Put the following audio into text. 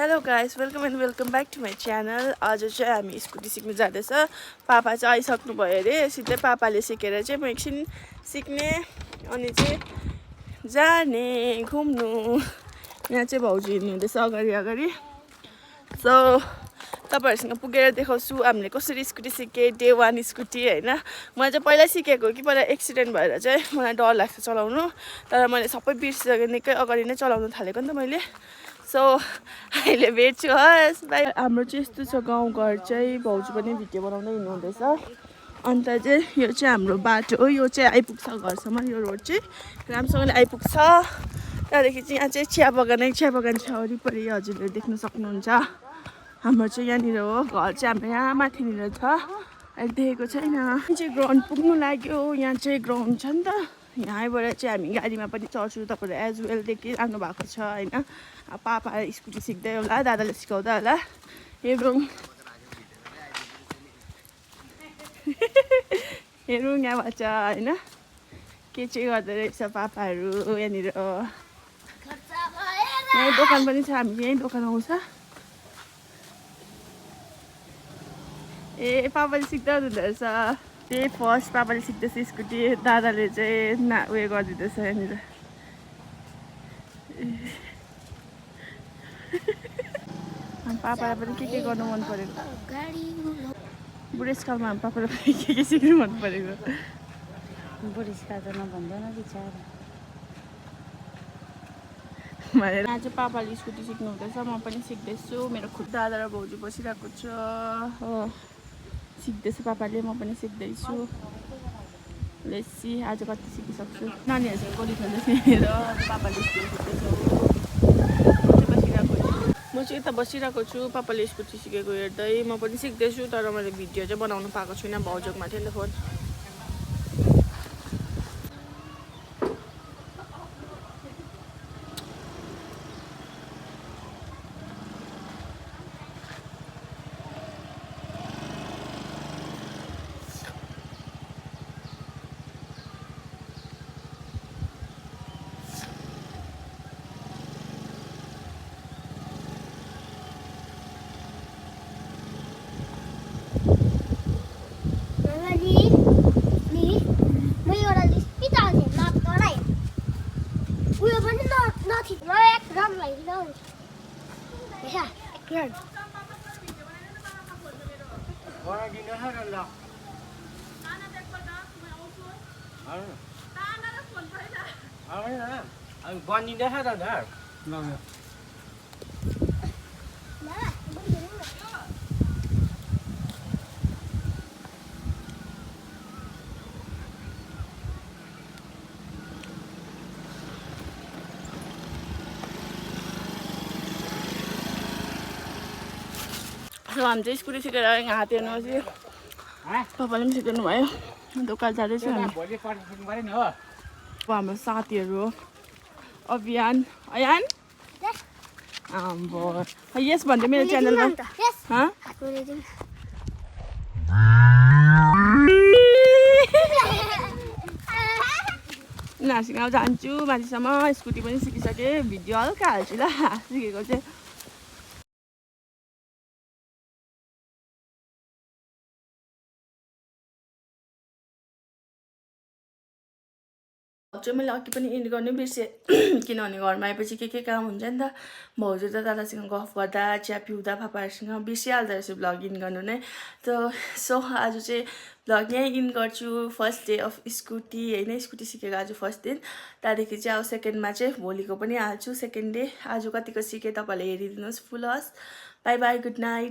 Hello guys, welcome and welcome back to my channel. आज चाहिँ हामी स्कुटी सिक्नु जाँदैछ। पापा चाहिँ आइसक्नु भयो अरे, सिधै पापाले सिकेर चाहिँ म एकछिन सिक्ने अनि चाहिँ जाने घुम्नु। यहाँ चाहिँ भाउजू हिँड्नुहुँदैछ अगाडि अगाडि। सो तपाईँहरूसँग पुगेर देखाउँछु हामीले कसरी स्कुटी सिकेँ। डे 1 स्कुटी होइन। मैले चाहिँ पहिल्यै सिकेको कि पहिला एक्सिडेन्ट भएर चाहिँ मलाई डर लाग्छ चलाउनु, तर मैले सबै बिर्सिसकेँ। निकै अगाडि नै चलाउनु थालेको नि त मैले। सो अहिले भेट्छु हस् बाई। हाम्रो चाहिँ यस्तो छ गाउँघर चाहिँ, भाउजू पनि भिडियो बनाउँदै हिँड्नुहुँदैछ। अन्त चाहिँ यो चाहिँ हाम्रो बाटो हो, यो चाहिँ आइपुग्छ घरसम्म। यो रोड चाहिँ राम्रोसँगले आइपुग्छ। त्यहाँदेखि चाहिँ यहाँ चाहिँ चिया बगान छ वरिपरि, हजुरले देख्न सक्नुहुन्छ। हाम्रो चाहिँ यहाँनिर हो घर चाहिँ, हाम्रो यहाँ माथिनिर छ, अहिले देखेको छैन। यहाँ चाहिँ ग्राउन्ड पुग्नु लाग्यो। यहाँ चाहिँ ग्राउन्ड छ नि त, यहाँबाट चाहिँ हामी गाडीमा पनि चढ्छु। तपाईँहरू एज वेल देखिरहनु भएको छ होइन। पापा स्कुटी सिक्दै होला, दादाले सिकाउँदा होला। हेरौँ हेरौँ यहाँबाट होइन के चाहिँ गर्दो रहेछ पापाहरू। यहाँनिर यहीँ दोकान पनि छ, हामी यहीँ दोकान आउँछ। ए पापाले सिक्दै हुँदो रहेछ। त्यही फर्स्ट पापाले सिक्दैछ स्कुटी, दादाले चाहिँ उयो गरिदिँदैछ यहाँनिर। पापालाई पनि के गर्नु मन परेको, बुढेसकालमा हामी पापालाई पनि के सिक्नु मन परेको। बुढेसकाल त नभन्दैन बिचारा भनेर। यहाँ चाहिँ पापाले स्कुटी सिक्नु हुँदैछ, म पनि सिक्दैछु। मेरो खुद दादा र भाउजू बसिरहेको छ हो, सिक्दैछु पापाले, म पनि सिक्दैछु। लेसी आज कति सिकिसक्छु। नानीहरूसँग गोली खेल्दैछु र पापाले स्कुटी सिक्दैछ। म चाहिँ यता बसिरहेको छु, पापाले स्कुटी सिकेको हेर्दै म पनि सिक्दैछु। तर मैले भिडियो चाहिँ बनाउनु पाएको छुइनँ, भाउजूमा थियो नि त फोन। बनिँदैछ त हामी चाहिँ स्कुटी सिकेर यहाँ हात हेर्नुहोस्। पापाले पनि सिकाउनु भयो, दोकान जाँदैछु हामी। अब हाम्रो साथीहरू हो, अभियान अयान यस भन्दै मेरो च्यानलमा उनीहरूसँग जान्छु माथिसम्म। स्कुटी पनि सिकिसकेँ, भिडियो हल्का हाल्छु ल सिकेको चाहिँ। चाहिँ मैले अघि पनि इन्ड गर्नै बिर्सेँ, किनभने घरमा आएपछि के काम हुन्छ नि त। भाउजू र दादासँग गफ गर्दा, चिया पिउँदा, पापाहरूसँग बिर्सिहाल्दो रहेछ भ्लग इन गर्नु नै। सो आज चाहिँ भ्लग यहीँ इन गर्छु। फर्स्ट डे अफ स्कुटी होइन, स्कुटी सिकेको आज फर्स्ट दिन। त्यहाँदेखि चाहिँ अब सेकेन्डमा चाहिँ भोलिको पनि हाल्छु सेकेन्ड डे। आज कतिको सिकेँ तपाईँहरूले हेरिदिनुहोस् फुल हस्। By by, good night.